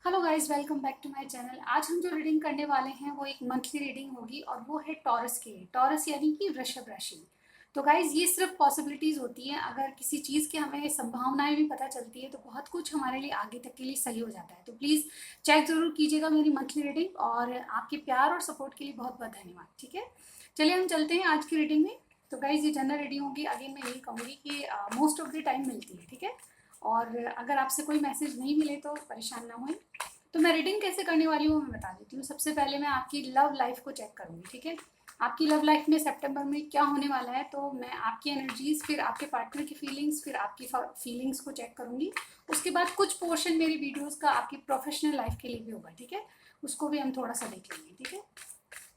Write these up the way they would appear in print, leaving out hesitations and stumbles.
Hello guys, welcome back to my channel. आज हम जो रीडिंग करने वाले हैं वो एक मंथली रीडिंग होगी और वो है टॉरस के लिए। टॉरस यानी कि वृषभ राशि। तो गाइस, ये सिर्फ पॉसिबिलिटीज होती हैं। अगर किसी चीज़ की हमें संभावनाएं भी पता चलती है तो बहुत कुछ हमारे लिए आगे तक के लिए सही हो जाता है। तो प्लीज़ चेक जरूर कीजिएगा मेरी मंथली रीडिंग। और आपके प्यार और सपोर्ट के लिए बहुत बहुत धन्यवाद। ठीक है, चलिए हम चलते हैं आज की रीडिंग में। तो गाइज, ये जनरल रीडिंग होगी। अगेन मैं यही कहूँगी कि मोस्ट ऑफ द टाइम मिलती है। ठीक है, और अगर आपसे कोई मैसेज नहीं मिले तो परेशान ना हों। तो मैं रीडिंग कैसे करने वाली हूँ मैं बता देती हूँ। सबसे पहले मैं आपकी लव लाइफ को चेक करूँगी। ठीक है, आपकी लव लाइफ में सितंबर में क्या होने वाला है। तो मैं आपकी एनर्जीज, फिर आपके पार्टनर की फीलिंग्स, फिर आपकी फीलिंग्स को चेक करूँगी। उसके बाद कुछ पोर्शन मेरी वीडियोस का आपकी प्रोफेशनल लाइफ के लिए भी होगा। ठीक है, उसको भी हम थोड़ा सा देख लेंगे। ठीक है,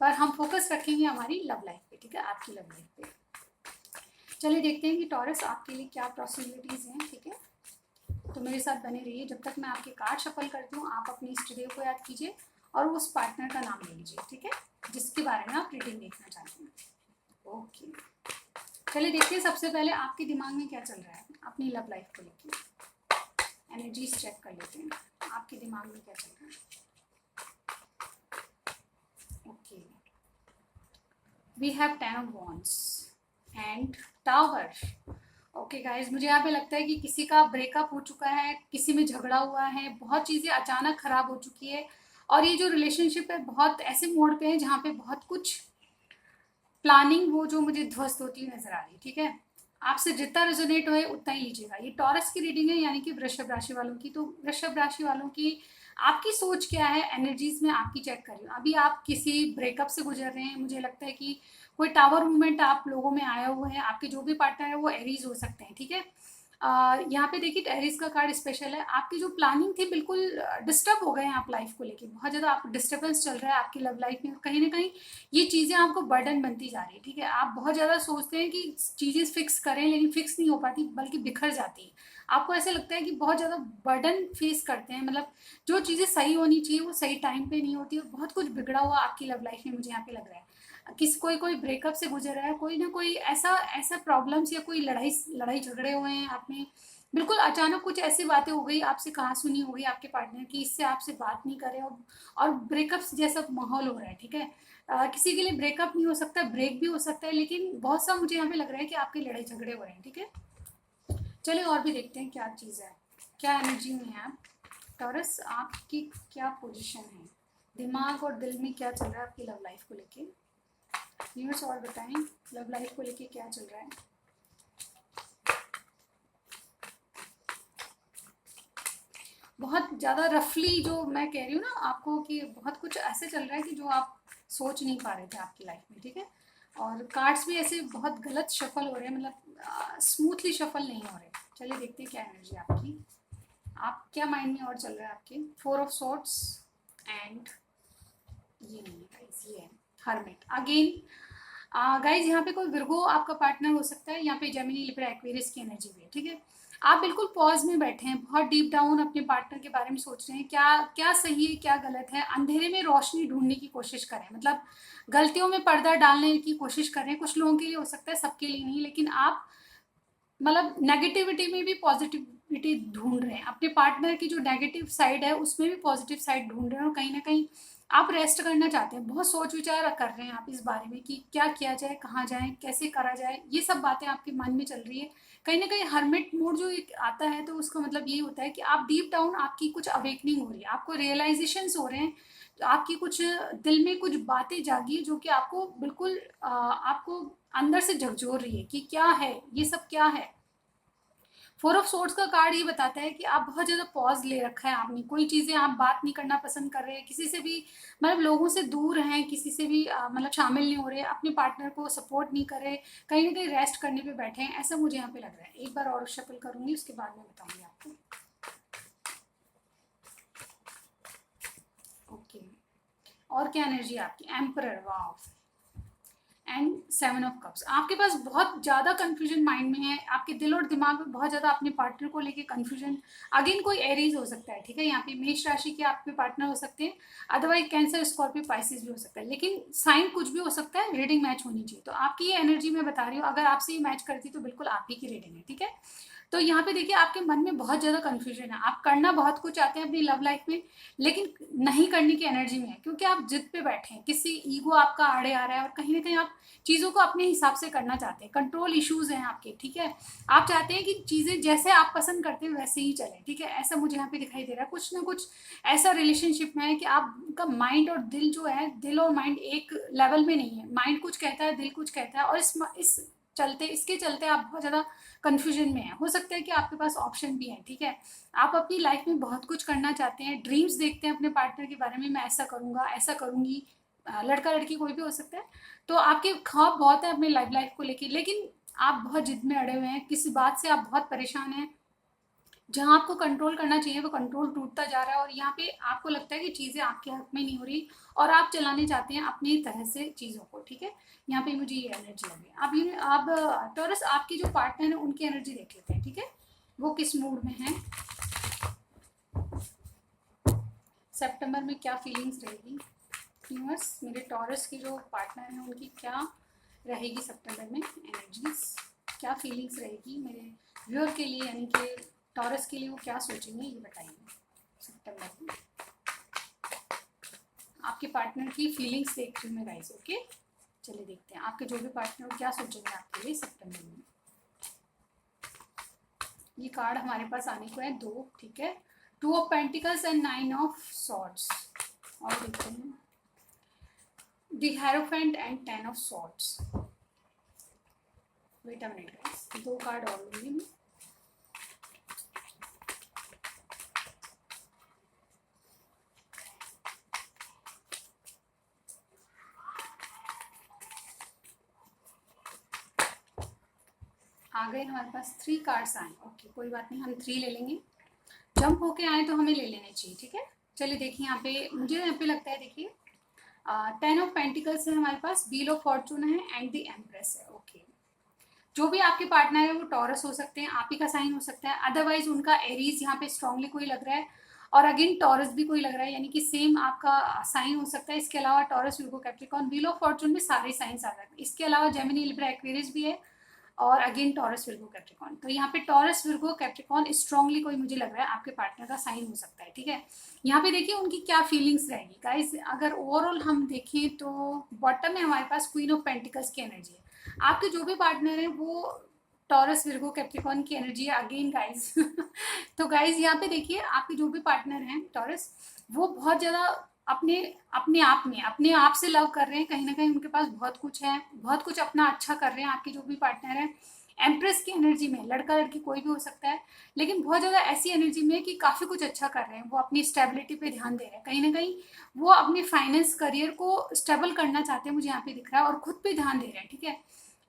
पर हम फोकस रखेंगे हमारी लव लाइफ पे। ठीक है, आपकी लव लाइफ पे। चलिए देखते हैं कि टॉरस आपके लिए क्या पॉसिबिलिटीज़ हैं। ठीक है, तो मेरे साथ बने रहिए। जब तक मैं आपके कार्ड शफल करती हूँ आप अपनी इष्ट देव को याद कीजिए और उस पार्टनर का नाम ले लीजिए। ठीक है, जिसके बारे में आप रीडिंग देखना चाहते हैं। ओके, चलिए देखते हैं। सबसे पहले आपके दिमाग में क्या चल रहा है अपनी लव लाइफ को लेकर। एनर्जीज चेक कर लेते हैं आपके दिमाग में क्या चल रहा है। Okay, we have 10 of wands and tower. Okay guys, मुझे यहाँ पे लगता है कि किसी का ब्रेकअप हो चुका है, किसी में झगड़ा हुआ है, बहुत चीज़ें अचानक खराब हो चुकी है। और ये जो रिलेशनशिप है बहुत ऐसे मोड पे है जहाँ पे बहुत कुछ प्लानिंग वो जो मुझे ध्वस्त होती हुई नजर आ रही है। ठीक है, आपसे जितना रेजोनेट होए उतना ही लीजिएगा। ये टॉरस की रीडिंग है यानी कि वृषभ राशि वालों की। तो वृषभ राशि वालों की आपकी सोच क्या है, एनर्जीज में आपकी चेक कर रही हूँ। अभी आप किसी ब्रेकअप से गुजर रहे हैं। मुझे लगता है कि कोई टावर मूवमेंट आप लोगों में आया हुआ है। आपके जो भी पार्टनर है वो एरीज हो सकते हैं। ठीक है, यहाँ पे देखिए एरीज का कार्ड स्पेशल है। आपकी जो प्लानिंग थी बिल्कुल डिस्टर्ब हो गए हैं आप लाइफ को लेके। बहुत ज़्यादा आप डिस्टर्बेंस चल रहा है आपकी लव लाइफ में। कहीं ना कहीं ये चीज़ें आपको बर्डन बनती जा रही है। ठीक है, आप बहुत ज़्यादा सोचते हैं कि चीज़ें फिक्स करें लेकिन फिक्स नहीं हो पाती बल्कि बिखर जाती है। आपको ऐसे लगता है कि बहुत ज़्यादा बर्डन फेस करते हैं। मतलब जो चीज़ें सही होनी चाहिए वो सही टाइम पे नहीं होती और बहुत कुछ बिगड़ा हुआ आपकी लव लाइफ में मुझे यहाँ पे लग रहा है। कोई कोई ब्रेकअप से गुजर रहा है, कोई ना कोई ऐसा ऐसा प्रॉब्लम्स या कोई लड़ाई लड़ाई झगड़े हुए हैं आप में। बिल्कुल अचानक कुछ ऐसी बातें हो गई, आपसे कहा सुनी हो गई आपके पार्टनर की, इससे आपसे बात नहीं करे और ब्रेकअप जैसा माहौल हो रहा है। ठीक है, किसी के लिए ब्रेकअप नहीं हो सकता, ब्रेक भी हो सकता है, लेकिन बहुत सा मुझे यहाँ पे लग रहा है कि आपके लड़ाई झगड़े हो रहे हैं। ठीक है, चलिए और भी देखते हैं क्या चीज़ है, क्या एनर्जी में है आप। टॉरस, आपकी क्या पोजीशन है, दिमाग और दिल में क्या चल रहा है आपकी लव लाइफ को लेके। न्यूज़ और बताएं, लव लाइफ को लेके क्या चल रहा है। बहुत ज़्यादा रफली जो मैं कह रही हूँ ना आपको कि बहुत कुछ ऐसे चल रहा है कि जो आप सोच नहीं पा रहे थे आपकी लाइफ में। ठीक है, और कार्ड्स भी ऐसे बहुत गलत शफल हो रहे हैं, मतलब स्मूथली शफल नहीं हो रहे। चलिए देखते हैं क्या एनर्जी आपकी, आप क्या माइंड में और चल रहा है आपके। 4 ऑफ सॉर्ड्स एंड ये नहीं है गाइस, ये है हर्मिट अगेन। गाइज, यहाँ पे कोई विर्गो आपका पार्टनर हो सकता है। यहाँ पे जेमिनी, लिब्रा, एक्वेरियस की एनर्जी भी है। ठीक है, आप बिल्कुल पॉज में बैठे हैं, बहुत डीप डाउन अपने पार्टनर के बारे में सोच रहे हैं, क्या क्या सही है क्या गलत है। अंधेरे में रोशनी ढूंढने की कोशिश करें, मतलब गलतियों में पर्दा डालने की कोशिश करें। कुछ लोगों के लिए हो सकता है, सबके लिए नहीं, लेकिन आप मतलब नेगेटिविटी में भी पॉजिटिविटी ढूंढ रहे हैं। अपने पार्टनर की जो नेगेटिव साइड है उसमें भी पॉजिटिव साइड ढूंढ रहे हैं और कहीं ना कहीं आप रेस्ट करना चाहते हैं। बहुत सोच विचार कर रहे हैं आप इस बारे में कि क्या किया जाए, कहाँ जाए, कैसे करा जाए। ये सब बातें आपके मन में चल रही है। कहीं ना कहीं हर्मिट मोड जो एक आता है तो उसका मतलब ये होता है कि आप डीप डाउन आपकी कुछ अवेकनिंग हो रही है, आपको रियलाइजेशंस हो रहे हैं। तो आपकी कुछ दिल में कुछ बातें जागी जो कि आपको बिल्कुल आपको अंदर से झकझोर रही है कि क्या है ये सब, क्या है। 4 ऑफ सोर्ड्स का कार्ड ये बताता है कि आप बहुत ज़्यादा पॉज ले रखा है आपने। कोई चीज़ें आप बात नहीं करना पसंद कर रहे हैं, किसी से भी मतलब लोगों से दूर हैं, किसी से भी मतलब शामिल नहीं हो रहे, अपने पार्टनर को सपोर्ट नहीं कर रहे, कहीं ना कहीं रेस्ट करने पे बैठे हैं, ऐसा मुझे यहाँ पे लग रहा है। एक बार और शफल करूंगी उसके बाद में बताऊंगी आपको। ओके, और क्या एनर्जी आपकी। Emperor, wow, and 7 of cups. आपके पास बहुत ज़्यादा कंफ्यूजन माइंड में है, आपके दिल और दिमाग में बहुत ज़्यादा अपने पार्टनर को लेके कंफ्यूजन। अगेन कोई एरीज हो सकता है। ठीक है, यहाँ पे मेष राशि के आपके पार्टनर हो सकते हैं, अदरवाइज कैंसर, स्कॉर्पियो, पाइसिस भी हो सकता है, लेकिन साइन कुछ भी हो सकता है। रीडिंग मैच होनी चाहिए। तो आपकी ये एनर्जी मैं बता रही हूँ, अगर आपसे ये मैच करती तो बिल्कुल आप ही की रीडिंग है। ठीक है, तो यहाँ पे देखिए आपके मन में बहुत ज़्यादा कन्फ्यूजन है, आप करना बहुत कुछ चाहते हैं अपनी लव लाइफ में, लेकिन नहीं करने की एनर्जी में है, क्योंकि आप जिद पे बैठे हैं, किसी ईगो आपका आड़े आ रहा है और कहीं ना कहीं आप चीज़ों को अपने हिसाब से करना चाहते हैं, कंट्रोल इश्यूज हैं आपके, ठीक है। आप चाहते हैं कि चीज़ें जैसे आप पसंद करते हैं वैसे ही चले, ठीक है। ऐसा मुझे यहाँ पे दिखाई दे रहा है, कुछ ना कुछ ऐसा रिलेशनशिप में है कि आपका माइंड और दिल जो है, दिल और माइंड एक लेवल में नहीं है, माइंड कुछ कहता है, दिल कुछ कहता है, और इसके चलते आप बहुत ज़्यादा कन्फ्यूजन में है। हो सकता है कि आपके पास ऑप्शन भी है, ठीक है। आप अपनी लाइफ में बहुत कुछ करना चाहते हैं, ड्रीम्स देखते हैं अपने पार्टनर के बारे में, मैं ऐसा करूँगा, ऐसा करूँगी, लड़का लड़की कोई भी हो सकता है। तो आपके ख्वाब बहुत है अपनी लाइफ को लेके, लेकिन आप बहुत जिद में अड़े हुए हैं, किसी बात से आप बहुत परेशान हैं, जहाँ आपको कंट्रोल करना चाहिए वो कंट्रोल टूटता जा रहा है, और यहाँ पे आपको लगता है कि चीज़ें आपके हक में नहीं हो रही, और आप चलाने चाहते हैं अपनी तरह से चीज़ों को, ठीक है। यहाँ पे मुझे ये एनर्जी लगी। आप टॉरस, आपकी जो पार्टनर है उनकी एनर्जी देख लेते हैं, ठीक है, वो किस मूड में है, सितंबर में क्या फीलिंग्स रहेगी। यूनिवर्स, मेरे टॉरस की जो पार्टनर है उनकी क्या रहेगी सितंबर में एनर्जीज, क्या फीलिंग्स रहेगी मेरे व्यूअर के लिए, यानी कि टॉरस के लिए वो क्या सोचेंगे, ये बताइए सितंबर में। आपके पार्टनर की फीलिंग्स देख रही हूँ मैं गाइस, ओके। चलिए देखते हैं आपके जो भी पार्टनर क्या सोचेंगे आपके लिए सितंबर में। ये कार्ड हमारे पास आने को है 2, ठीक है, 2 of pentacles and 9 of swords, और देखते हैं the hierophant and 10 of swords. Wait a minute guys, 2 card और लूंगी मैं। आ गए हमारे पास 3 कार्ड्स आए, ओके कोई बात नहीं, हम 3 ले लेंगे, जंप होके आए तो हमें ले लेने चाहिए, ठीक है। चलिए देखिए यहाँ पे, मुझे यहाँ पे लगता है, देखिए 10 ऑफ पेंटिकल्स है हमारे पास, व्हील ऑफ फॉर्चून है, एंड द एम्प्रेस है, ओके। जो भी आपके पार्टनर है वो टॉरस हो सकते हैं, आप ही का साइन हो सकता है, अदरवाइज उनका एरीज यहाँ पे स्ट्रांगली कोई लग रहा है, और अगेन टॉरस भी कोई लग रहा है, यानी कि सेम आपका साइन हो सकता है। इसके अलावा Taurus, Virgo, Capricorn, wheel of fortune में सारे साइंस आ जाते हैं। इसके अलावा जेमिनी, लिब्रा, एक्वेरियस भी है, और अगेन टॉरस, विर्गो, कैप्रिकॉर्न। तो यहाँ पे टॉरस, विर्गो, कैप्रिकॉर्न स्ट्रांगली कोई मुझे लग रहा है आपके पार्टनर का साइन हो सकता है, ठीक है। यहाँ पे देखिए उनकी क्या फीलिंग्स रहेगी गाइस। अगर ओवरऑल हम देखें तो बॉटम में हमारे पास क्वीन ऑफ पेंटिकल्स की एनर्जी है, आपके जो भी पार्टनर है वो टॉरस, विर्गो, कैप्रिकॉर्न की एनर्जी है अगेन गाइस। तो गाइस यहाँ पे देखिए आपके जो भी पार्टनर हैं टॉरस, वो बहुत ज़्यादा अपने अपने आप में अपने आप से लव कर रहे हैं, कहीं ना कहीं उनके पास बहुत कुछ है, बहुत कुछ अपना अच्छा कर रहे हैं। आपके जो भी पार्टनर है एम्प्रेस की एनर्जी में, लड़का लड़की कोई भी हो सकता है, लेकिन बहुत ज़्यादा ऐसी एनर्जी में कि काफ़ी कुछ अच्छा कर रहे हैं, वो अपनी स्टेबिलिटी पे ध्यान दे रहे हैं, कहीं ना कहीं वो अपने फाइनेंस करियर को स्टेबल करना चाहते हैं, मुझे यहाँ पे दिख रहा है, और खुद पे ध्यान दे रहे हैं, ठीक है।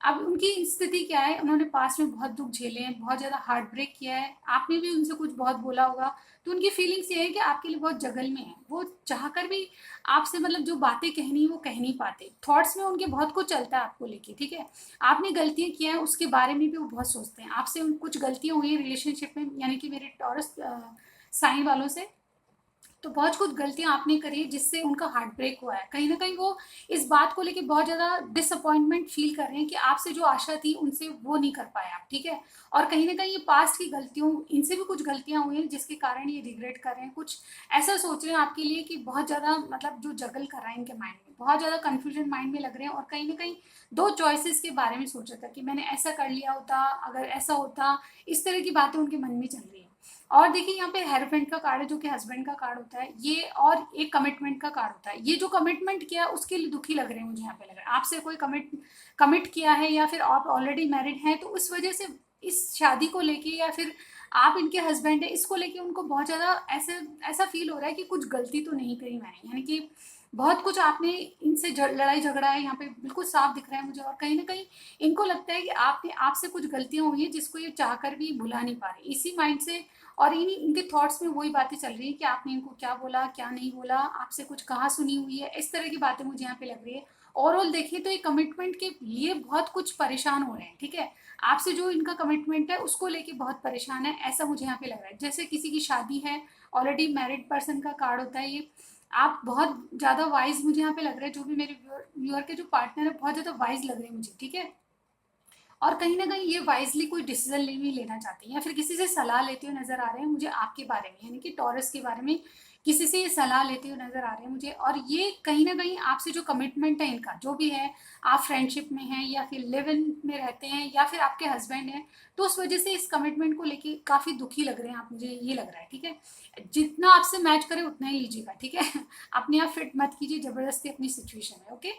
अब उनकी स्थिति क्या है, उन्होंने पास में बहुत दुख झेले हैं, बहुत ज़्यादा हार्ट ब्रेक किया है, आपने भी उनसे कुछ बहुत बोला होगा, तो उनकी फीलिंग्स ये है कि आपके लिए बहुत जगल में है, वो चाहकर भी आपसे मतलब जो बातें कहनी वो कह नहीं पाते, थॉट्स में उनके बहुत कुछ चलता है आपको लेके, ठीक है। आपने गलतियां किया है उसके बारे में भी वो बहुत सोचते हैं, आपसे कुछ गलतियां हुई है रिलेशनशिप में, यानी कि मेरे टॉरस साइन वालों से, तो बहुत कुछ गलतियां आपने करी जिससे उनका हार्ट ब्रेक हुआ है, कहीं ना कहीं वो इस बात को लेके बहुत ज़्यादा डिसअपॉइंटमेंट फील कर रहे हैं कि आपसे जो आशा थी उनसे वो नहीं कर पाए आप, ठीक है। और कहीं ना कहीं ये पास्ट की गलतियों, इनसे भी कुछ गलतियां हुई हैं जिसके कारण ये रिग्रेट कर रहे हैं, कुछ ऐसा सोच रहे हैं आपके लिए कि बहुत ज़्यादा मतलब जो जगल कर रहा है इनके माइंड में, बहुत ज़्यादा कन्फ्यूजन माइंड में लग रहे हैं, और कहीं ना कहीं 2 चॉइसेस के बारे में सोच रहा था कि मैंने ऐसा कर लिया होता, अगर ऐसा होता, इस तरह की बातें उनके मन में चल रही है। और देखिए यहाँ पे हेरोफेंट का कार्ड है जो कि हस्बैंड का कार्ड होता है ये, और एक कमिटमेंट का कार्ड होता है, ये जो कमिटमेंट किया उसके लिए दुखी लग रहे हैं मुझे यहाँ पे लग रहा है, आपसे कोई कमिट किया है, या फिर आप ऑलरेडी मैरिड हैं, तो उस वजह से इस शादी को लेके, या फिर आप इनके हस्बैंड है इसको लेके उनको बहुत ज़्यादा ऐसे ऐसा फील हो रहा है कि कुछ गलती तो नहीं करी मैंने, यानी कि बहुत कुछ आपने इनसे लड़ाई झगड़ा है, यहाँ पे बिल्कुल साफ दिख रहा है मुझे, और कहीं ना कहीं इनको लगता है कि आपने आपसे कुछ गलतियां हुई हैं जिसको ये चाहकर भी भुला नहीं पा रहे, इसी माइंड से, और इनके थॉट्स में वही बातें चल रही है कि आपने इनको क्या बोला, क्या नहीं बोला, आपसे कुछ कहाँ सुनी हुई है, इस तरह की बातें मुझे यहाँ पे लग रही है। ओवरऑल देखिए तो ये कमिटमेंट के लिए बहुत कुछ परेशान हो रहे हैं, ठीक है। आपसे जो इनका कमिटमेंट है उसको लेके बहुत परेशान है, ऐसा मुझे यहाँ पे लग रहा है, जैसे किसी की शादी है, ऑलरेडी मैरिड पर्सन का कार्ड होता है ये। आप बहुत ज़्यादा वाइज मुझे यहाँ पे लग रहा है, जो भी मेरे व्यूअर के जो पार्टनर है बहुत ज़्यादा वाइज लग रहे हैं मुझे, ठीक है। और कहीं ना कहीं ये वाइजली कोई डिसीजन नहीं लेना चाहते हैं, या फिर किसी से सलाह लेते हुए नजर आ रहे हैं मुझे आपके बारे में, यानी कि टॉरस के बारे में किसी से ये सलाह लेते हुए नजर आ रहे हैं मुझे। और ये कहीं ना कहीं आपसे जो कमिटमेंट है इनका जो भी है, आप फ्रेंडशिप में हैं या फिर लिव इन में रहते हैं या फिर आपके हस्बैंड हैं, तो उस वजह से इस कमिटमेंट को लेके काफी दुखी लग रहे हैं आप, मुझे ये लग रहा है। ठीक है, जितना आपसे मैच करे उतना ही लीजिएगा। ठीक है अपने आप फिट मत कीजिए जबरदस्ती अपनी सिचुएशन में। ओके,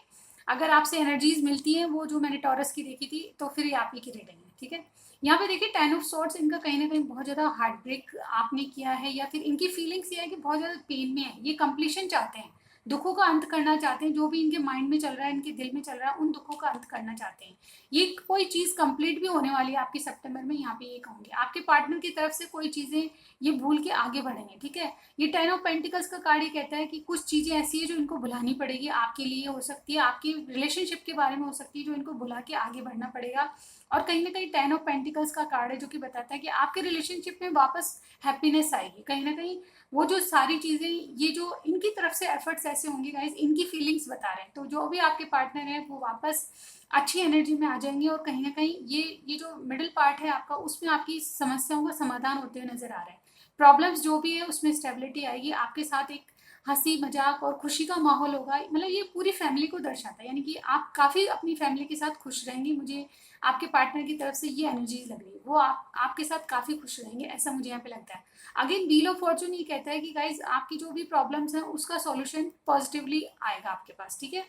अगर आपसे एनर्जीज मिलती हैं वो जो मैंने टॉरस की देखी थी तो फिर ये आप ही की रीडिंग है। ठीक है, यहाँ पे देखिए 10 ऑफ सॉर्ड्स, इनका कहीं ना कहीं बहुत ज्यादा हार्ट ब्रेक आपने किया है, या फिर इनकी फीलिंग्स ये है कि बहुत ज्यादा पेन में है, ये कंप्लीशन चाहते हैं, दुखों का अंत करना चाहते हैं, जो भी इनके माइंड में चल रहा है, इनके दिल में चल रहा है, उन दुखों का अंत करना चाहते हैं। ये कोई चीज कंप्लीट भी होने वाली है आपकी सितंबर में, यहाँ पे ये कहूंगी आपके पार्टनर की तरफ से कोई चीजें ये भूल के आगे बढ़ेंगे। ठीक है, ये 10 ऑफ पेंटिकल्स का कार्ड ये कहता है कि कुछ चीजें ऐसी है जो इनको भुलानी पड़ेगी, आपके लिए हो सकती है, आपकी रिलेशनशिप के बारे में हो सकती है, जो इनको भुला के आगे बढ़ना पड़ेगा। और कहीं ना कहीं 10 ऑफ पेंटिकल्स का कार्ड है जो कि बताता है कि आपके रिलेशनशिप में वापस हैप्पीनेस आएगी। कहीं ना कहीं वो जो सारी चीजें, ये जो इनकी तरफ से एफर्ट्स ऐसे होंगे गाइस, इनकी फीलिंग्स बता रहे हैं, तो जो भी आपके पार्टनर है वो वापस अच्छी एनर्जी में आ जाएंगे। और कहीं ना कहीं ये जो मिडिल पार्ट है आपका, उसमें आपकी समस्याओं का समाधान होते हुए नजर आ रहा है। प्रॉब्लम्स जो भी है उसमें स्टेबिलिटी आएगी, आपके साथ एक हंसी मजाक और खुशी का माहौल होगा। मतलब ये पूरी फैमिली को दर्शाता है, यानी कि आप काफी अपनी फैमिली के साथ खुश रहेंगे। मुझे आपके पार्टनर की तरफ से ये एनर्जीज लग रही है, वो आपके साथ काफी खुश रहेंगे, ऐसा मुझे यहाँ पे लगता है। अगेन व्हील ऑफ फॉर्चून ये कहता है कि गाइज आपकी जो भी प्रॉब्लम्स हैं उसका सॉल्यूशन पॉजिटिवली आएगा आपके पास। ठीक है,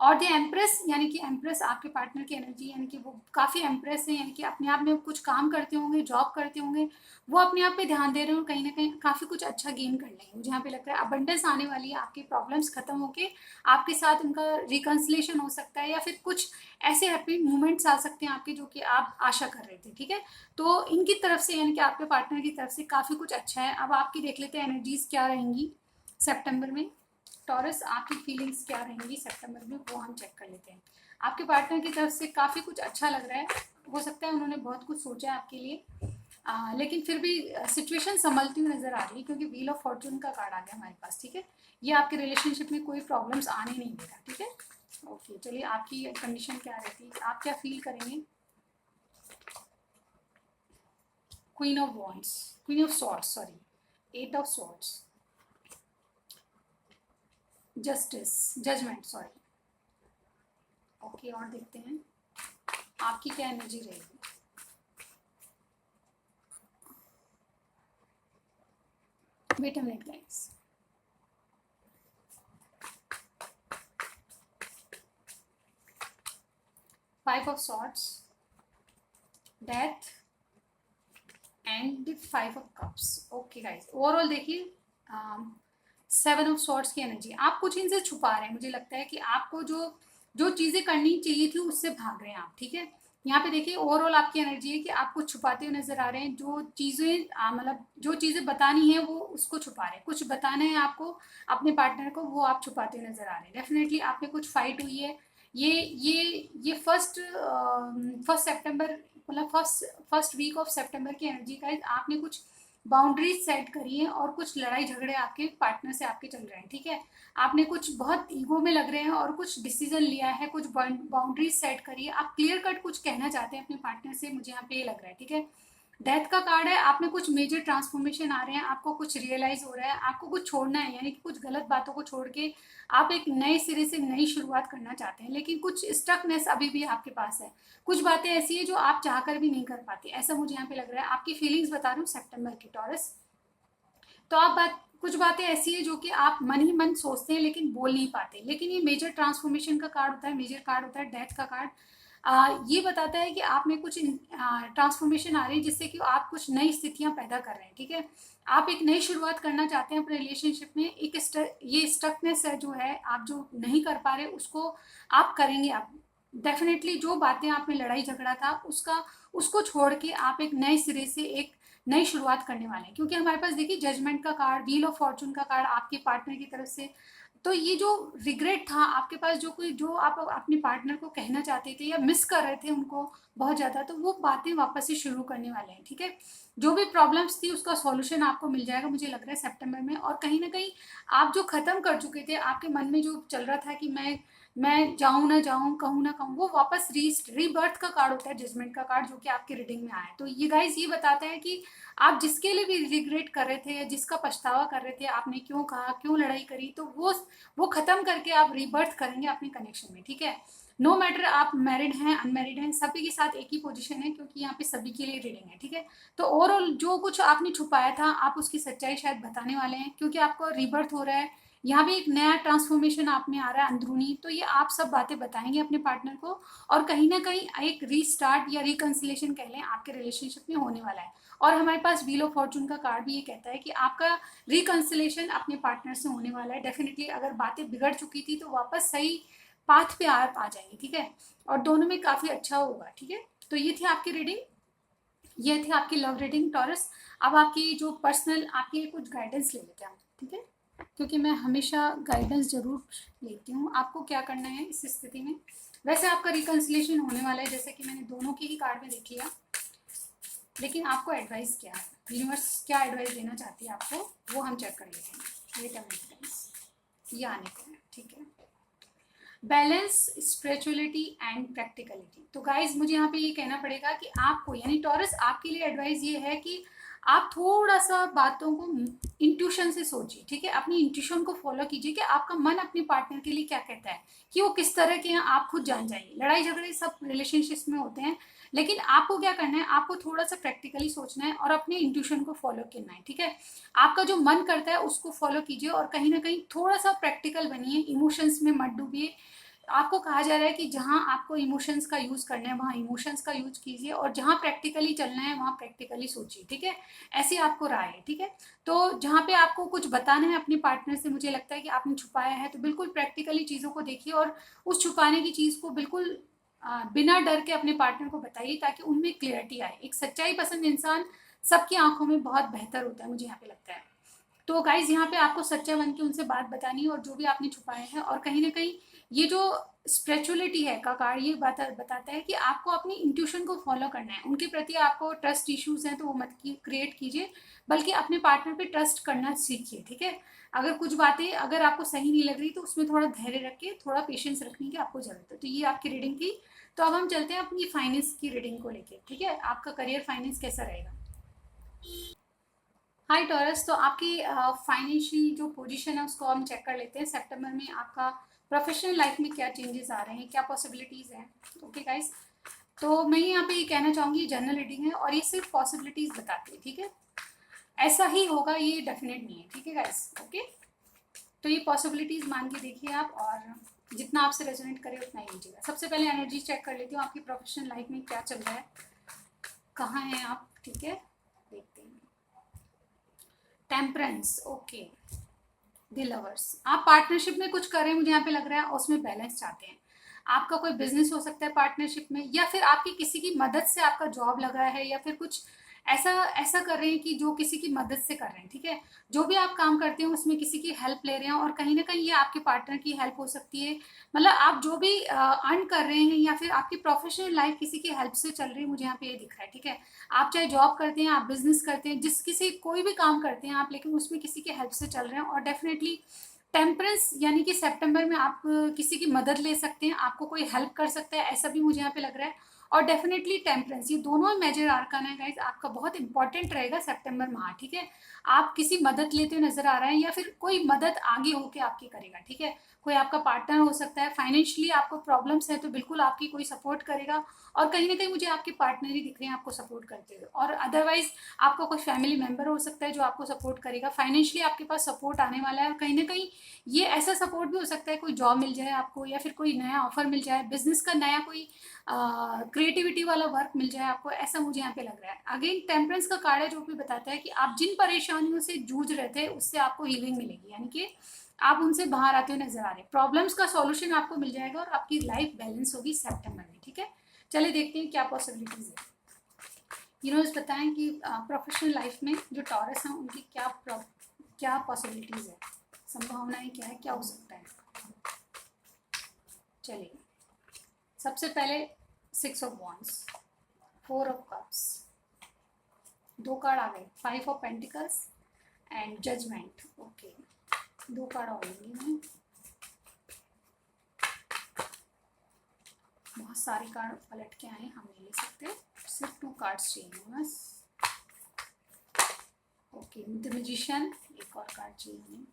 और द एम्प्रेस, यानी कि एम्प्रेस आपके पार्टनर की एनर्जी, यानी कि वो काफी एम्प्रेस है, यानी कि अपने आप में कुछ काम करते होंगे, जॉब करते होंगे, वो अपने आप पे ध्यान दे रहे हो, कहीं ना कहीं काफी कुछ अच्छा गेन कर लेंगे। मुझे यहाँ पे लगता है अबंडेंस आने वाली है, आपकी प्रॉब्लम्स खत्म होके आपके साथ उनका रिकन्सिलेशन हो सकता है, या फिर कुछ ऐसे हैप्पी मोमेंट्स आ सकते हैं आपके जो कि आप आशा कर रहे थे। ठीक है, तो इनकी तरफ से यानी कि आपके पार्टनर की तरफ से काफी कुछ अच्छा है। अब आपकी देख लेते हैं एनर्जीज क्या रहेंगी सेप्टेम्बर में। टॉरस आपकी फीलिंग्स क्या रहेंगी सितंबर में, वो हम चेक कर लेते हैं। आपके पार्टनर की तरफ से काफ़ी कुछ अच्छा लग रहा है, हो सकता है उन्होंने बहुत कुछ सोचा है आपके लिए, लेकिन फिर भी सिचुएशन संभलती हुई नजर आ रही है, क्योंकि व्हील ऑफ फॉर्चून का कार्ड आ गया हमारे पास। ठीक है, ये आपके रिलेशनशिप में कोई प्रॉब्लम्स आने नहीं देगा। ठीक है, ओके, चलिए आपकी कंडीशन क्या रहती है, आप क्या फील करेंगे। Queen of wands, queen of swords, sorry, 8 of swords, justice, judgement, sorry. Okay, और देखते हैं आपकी क्या एनर्जी रहेगी। Wait a minute guys, five of swords, death and 5 of cups. Okay guys, overall देखिए 7 ऑफ सॉर्ड्स की energy, आप कुछ इनसे छुपा रहे हैं, मुझे लगता है कि आपको जो जो चीजें करनी चाहिए थी उससे भाग रहे हैं आप। ठीक है, यहाँ पे देखिए ओवरऑल आपकी एनर्जी है कि आप कुछ छुपाते हुए नजर आ रहे हैं, जो चीजें मतलब जो चीजें बतानी है वो उसको छुपा रहे हैं, कुछ बताना है आपको अपने पार्टनर को, वो आप छुपाते हुए नजर आ रहे हैं। डेफिनेटली आप में कुछ फाइट हुई है, ये फर्स्ट सितंबर, मतलब फर्स्ट वीक ऑफ सितंबर की एनर्जी का है। आपने कुछ बाउंड्रीज सेट करी है और कुछ लड़ाई झगड़े आपके पार्टनर से आपके चल रहे हैं। ठीक है, आपने कुछ बहुत ईगो में लग रहे हैं और कुछ डिसीजन लिया है, कुछ बाउंड्रीज सेट करी है, आप क्लियर कट कुछ कहना चाहते हैं अपने पार्टनर से, मुझे यहाँ पे ये लग रहा है। ठीक है, डेथ का कार्ड है, आप में कुछ मेजर ट्रांसफॉर्मेशन आ रहे हैं, आपको कुछ रियलाइज हो रहा है, आपको कुछ छोड़ना है, यानी कि कुछ गलत बातों को छोड़ के आप एक नए सिरे से नई शुरुआत करना चाहते हैं, लेकिन कुछ स्टकनेस अभी भी आपके पास है, कुछ बातें ऐसी है जो आप चाहकर भी नहीं कर पाते, ऐसा मुझे यहाँ पे लग रहा है। आपकी फीलिंग्स बता रही हूँ सितंबर की टॉरस, तो आप कुछ बातें ऐसी है जो कि आप मन ही मन सोचते हैं लेकिन बोल नहीं पाते, लेकिन ये मेजर ट्रांसफॉर्मेशन का कार्ड होता है, मेजर कार्ड होता है डेथ का कार्ड। ये बताता है कि आप में कुछ ट्रांसफॉर्मेशन आ रही है, जिससे कि आप कुछ नई स्थितियां पैदा कर रहे हैं। ठीक है, आप एक नई शुरुआत करना चाहते हैं अपने रिलेशनशिप में, ये स्टकनेस है जो है, आप जो नहीं कर पा रहे उसको आप करेंगे। आप डेफिनेटली जो बातें आप में लड़ाई झगड़ा था उसको छोड़ के आप एक नए सिरे से एक नई शुरुआत करने वाले हैं, क्योंकि हमारे पास देखिए जजमेंट का कार्ड, व्हील ऑफ फॉर्चून का कार्ड आपके पार्टनर की तरफ से, तो ये जो रिग्रेट था आपके पास, जो आप अपने पार्टनर को कहना चाहते थे या मिस कर रहे थे उनको बहुत ज्यादा, तो वो बातें वापस से शुरू करने वाले हैं। ठीक है, जो भी प्रॉब्लम्स थी उसका सॉल्यूशन आपको मिल जाएगा, मुझे लग रहा है सितंबर में। और कहीं ना कहीं आप जो खत्म कर चुके थे, आपके मन में जो चल रहा था कि मैं मैं जाऊं ना जाऊं, कहूं ना कहूं, वो वापस रीबर्थ का कार्ड होता है, जजमेंट का कार्ड, जो कि आपकी रीडिंग में आया है। तो ये गाइस ये बताता है कि आप जिसके लिए भी रिग्रेट कर रहे थे या जिसका पछतावा कर रहे थे, आपने क्यों कहा, क्यों लड़ाई करी, तो वो खत्म करके आप रीबर्थ करेंगे अपने कनेक्शन में, ठीक है। नो मैटर आप मैरिड हैं अनमैरिड हैं, सभी के साथ एक ही पोजीशन है, क्योंकि यहाँ पे सभी के लिए रीडिंग है, ठीक है। तो ओवरऑल जो कुछ आपने छुपाया था, आप उसकी सच्चाई शायद बताने वाले हैं, क्योंकि आपको रीबर्थ हो रहा है, यहाँ भी एक नया ट्रांसफॉर्मेशन आप में आ रहा है अंदरूनी। तो ये आप सब बातें बताएंगे अपने पार्टनर को, और कहीं ना कहीं एक रीस्टार्ट या रिकंसिलेशन कह लें आपके रिलेशनशिप में होने वाला है। और हमारे पास व्हील ऑफ फॉर्चून का कार्ड भी ये कहता है कि आपका रिकंसिलेशन अपने पार्टनर से होने वाला है डेफिनेटली। अगर बातें बिगड़ चुकी थी तो वापस सही पाथ पे आप आ जाएंगे, ठीक है, और दोनों में काफी अच्छा होगा, ठीक है। तो ये थी आपकी रीडिंग, ये थी आपकी लव रीडिंग टॉरस। अब आपकी जो पर्सनल आपकी कुछ गाइडेंस ले लेते हैं हम, ठीक है, क्योंकि मैं हमेशा गाइडेंस जरूर लेती हूँ। आपको क्या करना है इस स्थिति में। वैसे आपका रिकंसिलेशन होने वाला है, जैसे कि मैंने दोनों की ही कार्ड में देख लिया, लेकिन आपको एडवाइस क्या है, यूनिवर्स क्या एडवाइस देना चाहती है आपको, वो हम चेक कर लेते हैं। वेट अ मिनट, ये आने को है, ठीक है। Balance spirituality and practicality. तो गाइज मुझे यहाँ पे ये कहना पड़ेगा कि आपको, यानी टॉरस, आपके लिए एडवाइस ये है कि आप थोड़ा सा बातों को इंट्यूशन से सोचिए, ठीक है। अपनी इंट्यूशन को फॉलो कीजिए कि आपका मन अपने पार्टनर के लिए क्या कहता है, कि वो किस तरह के हैं, आप खुद जान जाइए। लड़ाई झगड़े सब रिलेशनशिप्स में होते हैं, लेकिन आपको क्या करना है, आपको थोड़ा सा प्रैक्टिकली सोचना है और अपने इंट्यूशन को फॉलो करना है, ठीक है। आपका जो मन करता है उसको फॉलो कीजिए, और कहीं ना कहीं थोड़ा सा प्रैक्टिकल बनिए, इमोशंस में मत डूबिए। आपको कहा जा रहा है कि जहां आपको इमोशंस का यूज करना है वहां इमोशंस का यूज कीजिए, और जहां प्रैक्टिकली चलना है वहां प्रैक्टिकली सोचिए, ठीक है। ऐसी आपको राय है, ठीक है। तो जहां पे आपको कुछ बताना है अपने पार्टनर से, मुझे लगता है कि आपने छुपाया है, तो बिल्कुल प्रैक्टिकली चीजों को देखिए, और उस छुपाने की चीज को बिल्कुल बिना डर के अपने पार्टनर को बताइए, ताकि उनमें क्लियरिटी आए। एक सच्चाई पसंद इंसान सबकी आंखों में बहुत बेहतर होता है, मुझे यहाँ पे लगता है। तो गाइज यहाँ पे आपको सच्चा बन के उनसे बात बतानी है, और जो भी आपने छुपाए हैं, और कहीं ना कहीं ये जो स्पिरिचुअलिटी है का कार्ड ये बताता है कि आपको अपनी इंट्यूशन को फॉलो करना है। उनके प्रति आपको ट्रस्ट इश्यूज हैं तो वो मत क्रिएट कीजिए, बल्कि अपने पार्टनर पे ट्रस्ट करना सीखिए, ठीक है। अगर कुछ बातें अगर आपको सही नहीं लग रही तो उसमें थोड़ा धैर्य रख के, थोड़ा पेशेंस रखने की आपको जरूरत है। तो ये आपकी रीडिंग थी। तो अब हम चलते हैं अपनी फाइनेंस की रीडिंग को लेके, ठीक है। आपका करियर फाइनेंस कैसा रहेगा। हाय टॉरस, तो आपकी फाइनेंशियल जो पोजीशन है उसको हम चेक कर लेते हैं। सितंबर में आपका प्रोफेशनल लाइफ में क्या चेंजेस आ रहे हैं, क्या पॉसिबिलिटीज़ हैं। ओके गाइस, तो मैं यहाँ पे ये कहना चाहूँगी, जनरल रीडिंग है और ये सिर्फ पॉसिबिलिटीज़ बताती है, ठीक है। ऐसा ही होगा ये डेफिनेट नहीं है, ठीक है गाइस। ओके, तो ये पॉसिबिलिटीज़ मान के देखिए आप, और जितना आपसे रेजोनेट करे उतना ही लीजिएगा। सबसे पहले एनर्जी चेक कर लेती हूँ, आपकी प्रोफेशनल लाइफ में क्या चल रहा है, कहाँ हैं आप, ठीक है, देखते हैं। Temperance, okay. द लवर्स, आप पार्टनरशिप में कुछ कर रहे हैं, मुझे यहाँ पे लग रहा है, और उसमें बैलेंस चाहते हैं। आपका कोई बिजनेस हो सकता है पार्टनरशिप में, या फिर आपकी किसी की मदद से आपका जॉब लगा है, या फिर कुछ ऐसा ऐसा कर रहे हैं कि जो किसी की मदद से कर रहे हैं, ठीक है। जो भी आप काम करते हैं उसमें किसी की हेल्प ले रहे हैं, और कहीं ना कहीं ये आपके पार्टनर की हेल्प हो सकती है। मतलब आप जो भी अर्न कर रहे हैं, या फिर आपकी प्रोफेशनल लाइफ किसी की हेल्प से चल रही है, मुझे यहाँ पे ये दिख रहा है, ठीक है। आप चाहे जॉब करते हैं, आप बिजनेस करते हैं, जिस किसी कोई भी काम करते हैं आप, लेकिन उसमें किसी की हेल्प से चल रहे हैं। और डेफिनेटली टेम्परेंस, यानी कि सितंबर में आप किसी की मदद ले सकते हैं, आपको कोई हेल्प कर सकता है, ऐसा भी मुझे यहाँ पे लग रहा है। और डेफिनेटली टेम्परेंस, ये दोनों मेजर आर्कान है गाइस, आपका बहुत इंपॉर्टेंट रहेगा सितंबर माह, ठीक है। आप किसी मदद लेते हुए नजर आ रहे हैं, या फिर कोई मदद आगे होके आपकी करेगा, ठीक है। कोई आपका पार्टनर हो सकता है, फाइनेंशियली आपको प्रॉब्लम्स है तो बिल्कुल आपकी कोई सपोर्ट करेगा, और कहीं ना कहीं मुझे आपके पार्टनर ही दिख रहे हैं आपको सपोर्ट करते हुए। और अदरवाइज आपका कोई फैमिली मेंबर हो सकता है जो आपको सपोर्ट करेगा, फाइनेंशियली आपके पास सपोर्ट आने वाला है। और कहीं ना कहीं ये ऐसा सपोर्ट भी हो सकता है, कोई जॉब मिल जाए आपको, या फिर कोई नया ऑफर मिल जाए, बिजनेस का नया कोई क्रिएटिविटी वाला वर्क मिल जाए आपको, ऐसा मुझे यहाँ पे लग रहा है। अगेन टेम्परेंस का कार्ड है जो भी बताता है कि आप जिन परेशानियों से जूझ रहे थे उससे आपको हीलिंग मिलेगी, यानी कि आप उनसे बाहर आते हुए नजर आ रहे हैं। प्रॉब्लम्स का सॉल्यूशन आपको मिल जाएगा, और आपकी लाइफ बैलेंस होगी सितंबर में, ठीक है। चलिए देखते हैं क्या पॉसिबिलिटीज है। यूनिवर्स बताएं कि प्रोफेशनल लाइफ में जो टॉरस हैं उनकी क्या पॉसिबिलिटीज है, संभावनाएं क्या है, क्या हो सकता है। चलिए, सबसे पहले 6 of wands, 4 of cups, 2 card आ गए, 5 of pentacles and judgement. Okay, 2 card और लेंगे मैं। बहुत सारे कार्ड पलट के आए, हम नहीं ले सकते, सिर्फ 2 कार्ड्स चाहिए बस। ओके, द मैजिशियन, एक और कार्ड चाहिए हमें।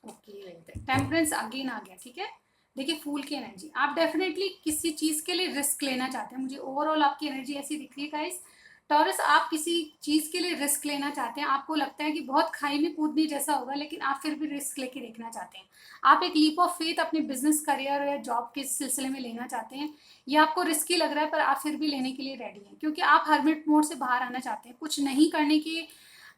ओके, टेम्परेंस अगेन आ गया, ठीक है। देखिए फूल की एनर्जी, आप डेफिनेटली किसी चीज के लिए रिस्क लेना चाहते हैं, मुझे ओवरऑल आपकी एनर्जी ऐसी दिख रही है गाइस। टॉरस, आप किसी चीज के लिए रिस्क लेना चाहते हैं, आपको लगता है कि बहुत खाई में कूदने जैसा होगा, लेकिन आप फिर भी रिस्क लेके देखना चाहते हैं। आप एक लीप ऑफ फेथ अपने बिजनेस करियर या जॉब के सिलसिले में लेना चाहते हैं। ये आपको रिस्की लग रहा है पर आप फिर भी लेने के लिए रेडी हैं, क्योंकि आप हर्मिट मोड से बाहर आना चाहते हैं। कुछ नहीं करने की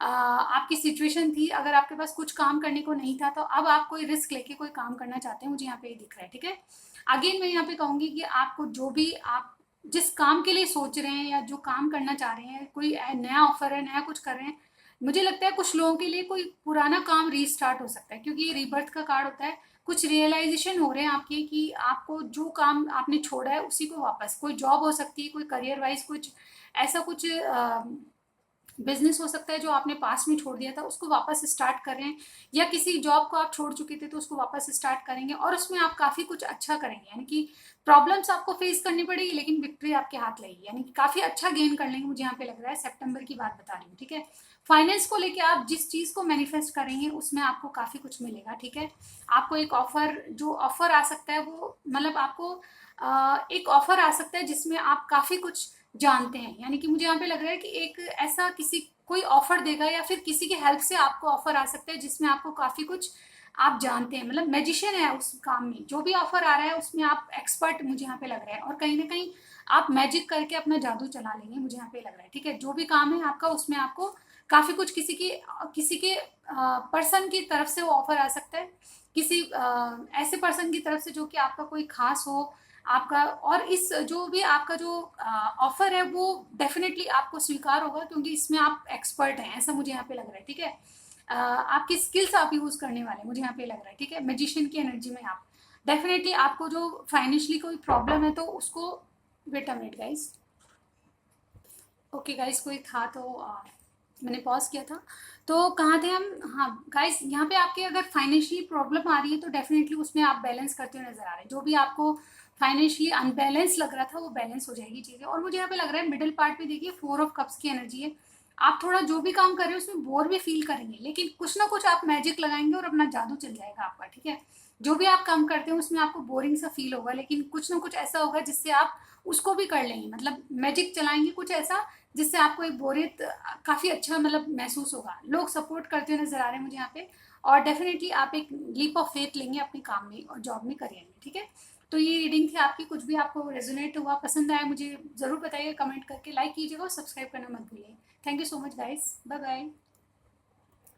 आपकी सिचुएशन थी, अगर आपके पास कुछ काम करने को नहीं था, तो अब आप कोई रिस्क लेके कोई काम करना चाहते हैं, मुझे यहाँ पे दिख रहा है, ठीक है। अगेन मैं यहाँ पे कहूंगी कि आपको जो भी आप जिस काम के लिए सोच रहे हैं या जो काम करना चाह रहे हैं, कोई नया ऑफर है, नया कुछ कर रहे हैं, मुझे लगता है कुछ लोगों के लिए कोई पुराना काम रीस्टार्ट हो सकता है, क्योंकि ये रीबर्थ का कार्ड होता है। कुछ रियलाइजेशन हो रहे हैं आपके कि आपको जो काम आपने छोड़ा है उसी को वापस, कोई जॉब हो सकती है, कोई करियर वाइज कुछ ऐसा कुछ बिजनेस हो सकता है जो आपने पास में छोड़ दिया था, उसको वापस स्टार्ट कर रहे हैं, या किसी जॉब को आप छोड़ चुके थे तो उसको वापस स्टार्ट करेंगे, और उसमें आप काफी कुछ अच्छा करेंगे। यानी कि प्रॉब्लम्स आपको फेस करनी पड़ेगी लेकिन विक्ट्री आपके हाथ लगेगी, यानी कि काफी अच्छा गेन कर लेंगे, मुझे यहाँ पे लग रहा है। सितंबर की बात बता रही हूँ, ठीक है। फाइनेंस को लेके आप जिस चीज को मैनिफेस्ट करेंगे उसमें आपको काफी कुछ मिलेगा, ठीक है। आपको एक ऑफर, जो ऑफर आ सकता है वो मतलब आपको एक ऑफर आ सकता है जिसमें आप काफी कुछ जानते हैं, यानी कि मुझे यहाँ पे लग रहा है कि एक ऐसा किसी कोई ऑफर देगा या फिर किसी की हेल्प से आपको ऑफर आ सकता है जिसमें आपको काफी कुछ आप जानते हैं, मतलब मैजिशियन है उस काम में, जो भी ऑफर आ रहा है उसमें आप एक्सपर्ट मुझे यहाँ पे लग रहा है, और कहीं ना कहीं आप मैजिक करके अपना जादू चला लेंगे, मुझे यहाँ पे लग रहा है, ठीक है। जो भी काम है आपका उसमें आपको काफी कुछ किसी के पर्सन की तरफ से वो ऑफर आ सकता है, किसी ऐसे पर्सन की तरफ से जो कि आपका कोई खास हो आपका, और इस जो भी आपका जो ऑफर है वो डेफिनेटली आपको स्वीकार होगा, क्योंकि इसमें आप एक्सपर्ट हैं, ऐसा मुझे यहाँ पे लग रहा है, ठीक है। आपकी स्किल्स आप यूज करने वाले मुझे यहाँ पे लग रहा है, ठीक है। मैजिशियन की एनर्जी में आप डेफिनेटली, आपको जो फाइनेंशियली कोई प्रॉब्लम है तो उसको, wait a minute guys, okay guys, कोई था तो मैंने पॉज किया था, तो कहाँ थे हम। हाँ गाइस, यहाँ पे आपके अगर फाइनेंशियली प्रॉब्लम आ रही है तो डेफिनेटली उसमें आप बैलेंस करते हुए नजर आ रहे हैं। जो भी आपको फाइनेंशियली अनबैलेंस लग रहा था वो बैलेंस हो जाएगी चीजें, और मुझे यहाँ पे लग रहा है मिडिल पार्ट पे देखिए 4 ऑफ कप्स की एनर्जी है। आप थोड़ा जो भी काम कर रहे हो उसमें बोर भी फील करेंगे, लेकिन कुछ ना कुछ आप मैजिक लगाएंगे और अपना जादू चल जाएगा आपका, ठीक है। जो भी आप काम करते हो उसमें आपको बोरिंग सा फील होगा, लेकिन कुछ ना कुछ ऐसा होगा जिससे आप उसको भी कर लेंगे, मतलब मैजिक चलाएंगे कुछ ऐसा जिससे आपको एक बोरियत काफी अच्छा मतलब महसूस होगा। लोग सपोर्ट करते हुए नजर आ रहे हैं मुझे यहाँ पे, और डेफिनेटली आप एक लीप ऑफ फेथ लेंगे अपने काम में और जॉब में, करियर में, ठीक है। तो ये रीडिंग थी आपकी, कुछ भी आपको रेजोनेट हुआ, पसंद आया, मुझे जरूर बताइए कमेंट करके, लाइक कीजिएगा और सब्सक्राइब करना मत भूलिए। Thank you so much guys, bye bye.